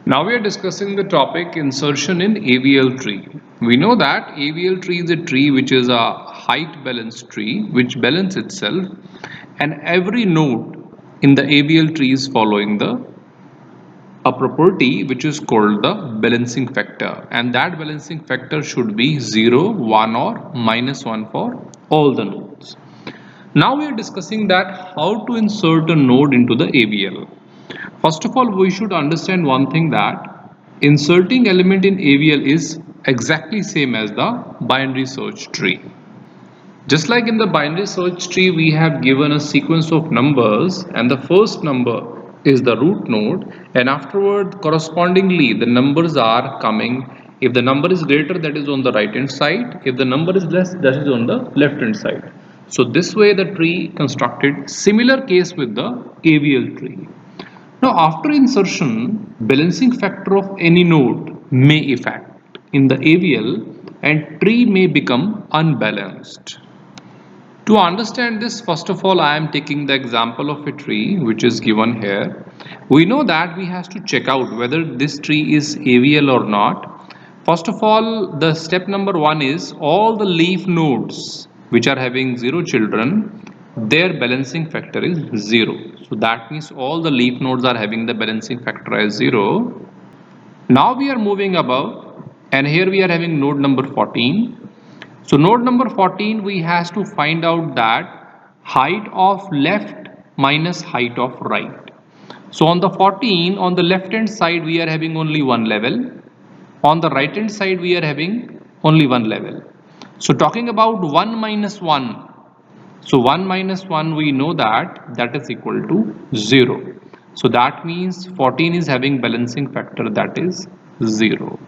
Now we are discussing the topic insertion in AVL tree. We know that AVL tree is a tree which is a height balanced tree which balances itself, and every node in the AVL tree is following a property which is called the balancing factor, and that balancing factor should be 0, 1 or -1 for all the nodes. Now we are discussing that how to insert a node into the AVL. First of all, we should understand one thing, that inserting element in AVL is exactly same as the binary search tree. Just like in the binary search tree, we have given a sequence of numbers and the first number is the root node, and afterward correspondingly the numbers are coming. If the number is greater, that is on the right hand side. If the number is less, that is on the left hand side. So this way the tree constructed. Similar case with the AVL tree. Now after insertion, balancing factor of any node may affect in the AVL and tree may become unbalanced. To understand this, first of all, I am taking the example of a tree which is given here. We know that we have to check out whether this tree is AVL or not. First of all, the step number 1 is all the leaf nodes which are having 0 children, their balancing factor is 0. So that means all the leaf nodes are having the balancing factor as 0. Now we are moving above, and here we are having node number 14. So node number 14, we has to find out that height of left minus height of right. So on the 14, on the left hand side we are having only one level. On the right hand side we are having only one level. So talking about 1 minus 1. So 1 minus 1, we know that is equal to 0. So that means 14 is having balancing factor, that is 0.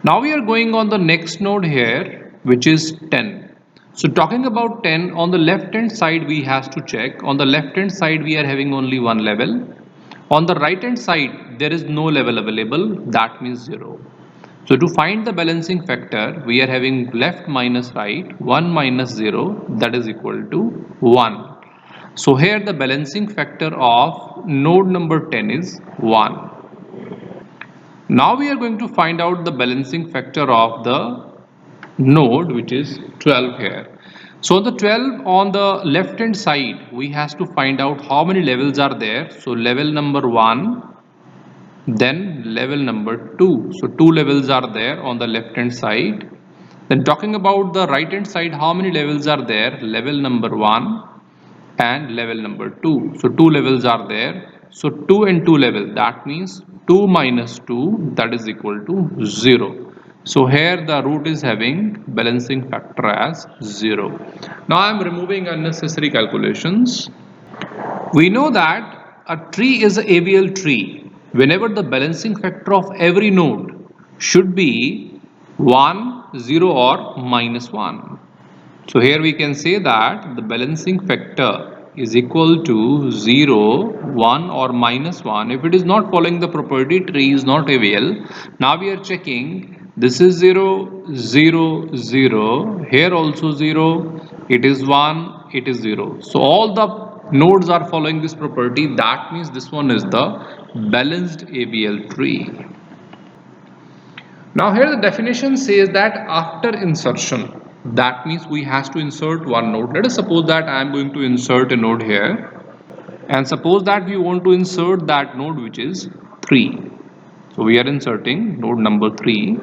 Now we are going on the next node here, which is 10. So talking about 10, on the left hand side we have to check. On the left hand side we are having only one level. On the right hand side there is no level available, that means 0. So to find the balancing factor, we are having left minus right, 1 minus 0, that is equal to 1. So here the balancing factor of node number 10 is 1. Now we are going to find out the balancing factor of the node which is 12 here. So the 12 on the left hand side, we have to find out how many levels are there. So level number 1, then level number 2. So 2 levels are there on the left hand side. Then talking about the right hand side, how many levels are there? Level number 1 and level number 2. So 2 levels are there. So 2 and 2 level, that means 2 minus 2, that is equal to 0. So here the root is having balancing factor as 0. Now I am removing unnecessary calculations. We know that a tree is an AVL tree whenever the balancing factor of every node should be 1, 0 or minus 1. So here we can say that the balancing factor is equal to 0, 1 or minus 1. If it is not following the property, tree is not AVL. Now we are checking, this is 0, 0, 0, here also 0, it is 1, it is 0. So all the nodes are following this property, that means this one is the balanced AVL tree. Now here the definition says that after insertion, that means we have to insert one node. Let us suppose that I am going to insert a node here, and suppose that we want to insert that node which is 3. So we are inserting node number 3.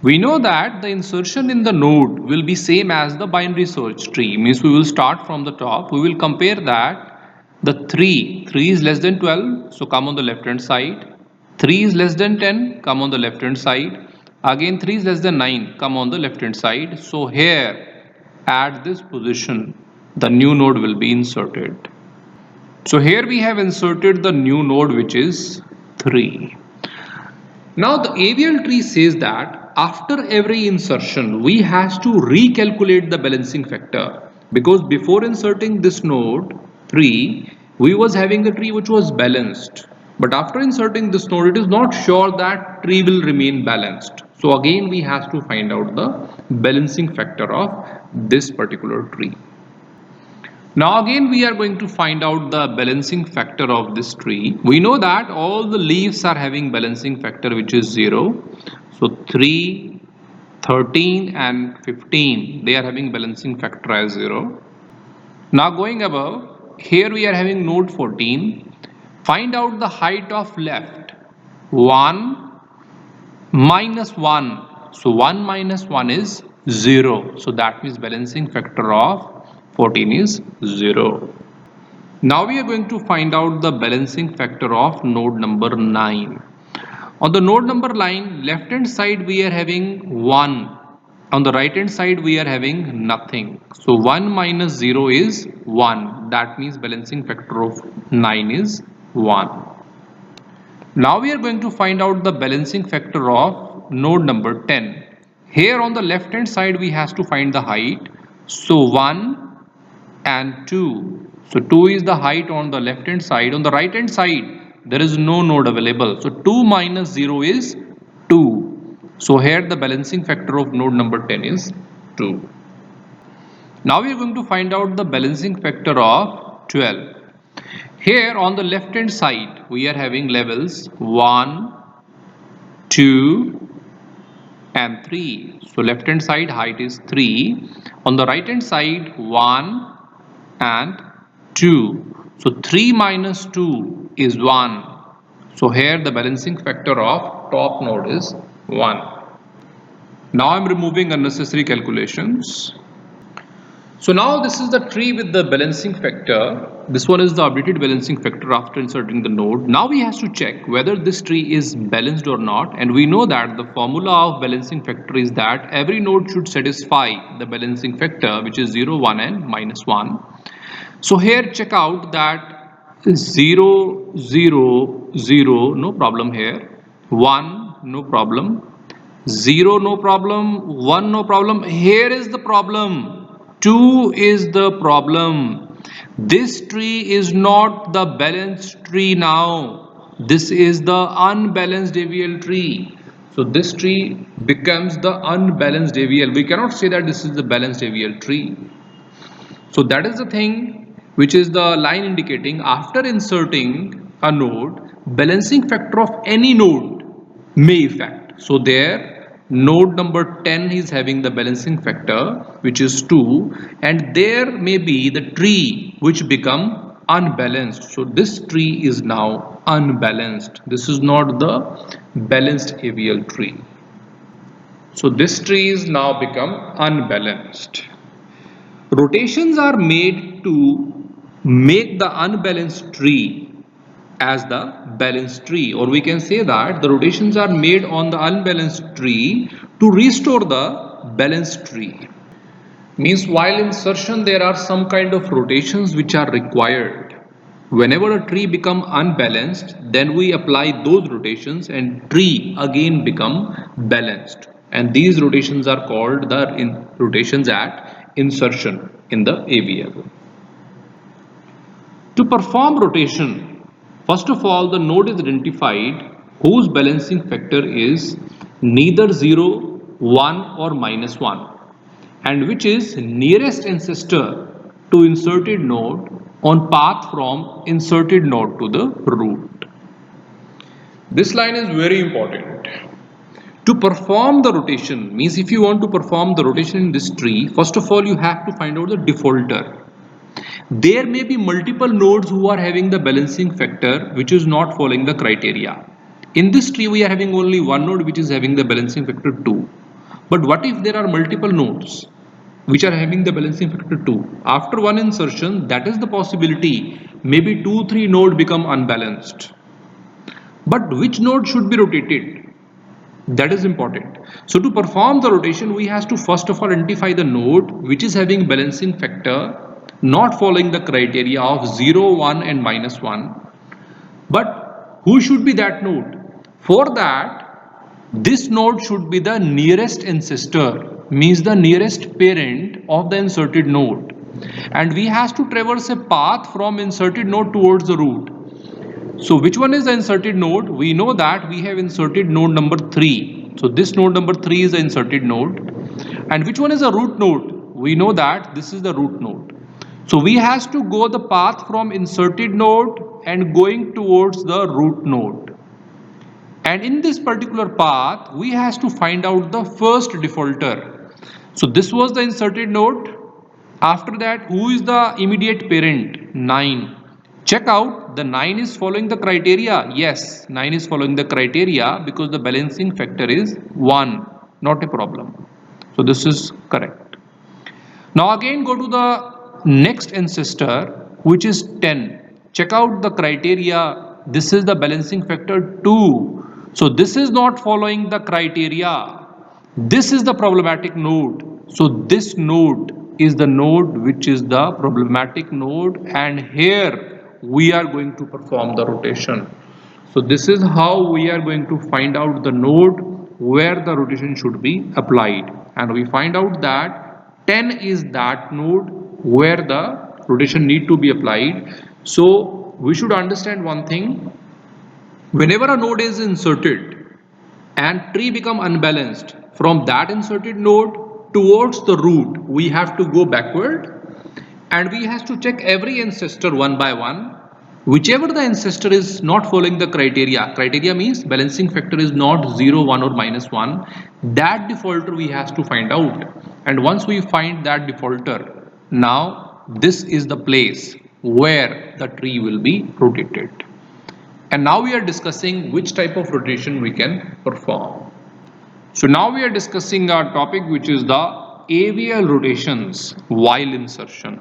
We know that the insertion in the node will be same as the binary search tree, means we will start from the top. We will compare that the 3 is less than 12, so come on the left hand side. 3 is less than 10, come on the left hand side. Again 3 is less than 9, come on the left hand side. So here at this position the new node will be inserted. So here we have inserted the new node which is 3. Now the AVL tree says that after every insertion we have to recalculate the balancing factor, because before inserting this node 3 we was having a tree which was balanced, but after inserting this node it is not sure that tree will remain balanced. So again we have to find out the balancing factor of this particular tree. Now again we are going to find out the balancing factor of this tree. We know that all the leaves are having balancing factor which is 0. So 3, 13 and 15, they are having balancing factor as 0. Now going above, here we are having node 14. Find out the height of left. 1 minus 1. So 1 minus 1 is 0. So that means balancing factor of 14 is 0. Now we are going to find out the balancing factor of node number 9. On the node number 9, left hand side we are having 1. On the right hand side we are having nothing. So 1 minus 0 is 1. That means balancing factor of 9 is 1. Now we are going to find out the balancing factor of node number 10. Here on the left hand side we have to find the height. So 1 and 2. So 2 is the height on the left hand side. On the right hand side there is no node available. So 2 minus 0 is 2. So here the balancing factor of node number 10 is 2. Now we are going to find out the balancing factor of 12. Here on the left hand side we are having levels 1, 2 and 3. So left hand side height is 3. On the right hand side 1 and 2. So 3 minus 2 is 1. So here the balancing factor of top node is 1. Now I am removing unnecessary calculations. So now this is the tree with the balancing factor. This one is the updated balancing factor after inserting the node. Now we have to check whether this tree is balanced or not, and we know that the formula of balancing factor is that every node should satisfy the balancing factor, which is 0, 1 and minus 1. So here check out that 0, 0, 0, no problem here. 1, no problem. 0, no problem. 1, no problem. Here is the problem. 2 is the problem. This tree is not the balanced tree now. This is the unbalanced AVL tree. So this tree becomes the unbalanced AVL. We cannot say that this is the balanced AVL tree. So that is the thing which is the line indicating after inserting a node, balancing factor of any node may affect. So there node number 10 is having the balancing factor which is 2, and there may be the tree which become unbalanced. So this tree is now unbalanced. This is not the balanced AVL tree. So this tree is now become unbalanced. Rotations are made to make the unbalanced tree as the balanced tree, or we can say that the rotations are made on the unbalanced tree to restore the balanced tree. Means while insertion there are some kind of rotations which are required. Whenever a tree become unbalanced, then we apply those rotations and tree again become balanced, and these rotations are called the rotations at insertion in the AVL. To perform rotation, first of all, the node is identified whose balancing factor is neither 0, 1 or minus 1, and which is nearest ancestor to inserted node on path from inserted node to the root. This line is very important. To perform the rotation, means if you want to perform the rotation in this tree, first of all you have to find out the defaulter. There may be multiple nodes who are having the balancing factor which is not following the criteria. In this tree we are having only one node which is having the balancing factor 2. But what if there are multiple nodes which are having the balancing factor 2? After one insertion, that is the possibility. Maybe 2, 3 nodes become unbalanced. But which node should be rotated? That is important. So to perform the rotation, we have to first of all identify the node which is having balancing factor not following the criteria of 0, 1 and minus 1. But who should be that node? For that, this node should be the nearest ancestor, means the nearest parent of the inserted node. And we have to traverse a path from inserted node towards the root. So which one is the inserted node? We know that we have inserted node number 3. So this node number 3 is the inserted node. And which one is the root node? We know that this is the root node. So we has to go the path from inserted node and going towards the root node. And in this particular path, we has to find out the first defaulter. So this was the inserted node. After that, who is the immediate parent? 9. Check out, the 9 is following the criteria. Yes, 9 is following the criteria because the balancing factor is 1, not a problem. So this is correct. Now again go to the next ancestor, which is 10. Check out the criteria. This is the balancing factor 2. So this is not following the criteria. This is the problematic node. So this node is the node which is the problematic node, and here we are going to perform the rotation. So this is how we are going to find out the node where the rotation should be applied, and we find out that 10 is that node where the rotation need to be applied. So we should understand one thing: whenever a node is inserted and tree become unbalanced, from that inserted node towards the root we have to go backward, and we have to check every ancestor one by one. Whichever the ancestor is not following the criteria means balancing factor is not 0, 1 or -1, that defaulter we have to find out. And once we find that defaulter, now this is the place where the tree will be rotated. And now we are discussing which type of rotation we can perform. So now we are discussing our topic, which is the AVL rotations while insertion.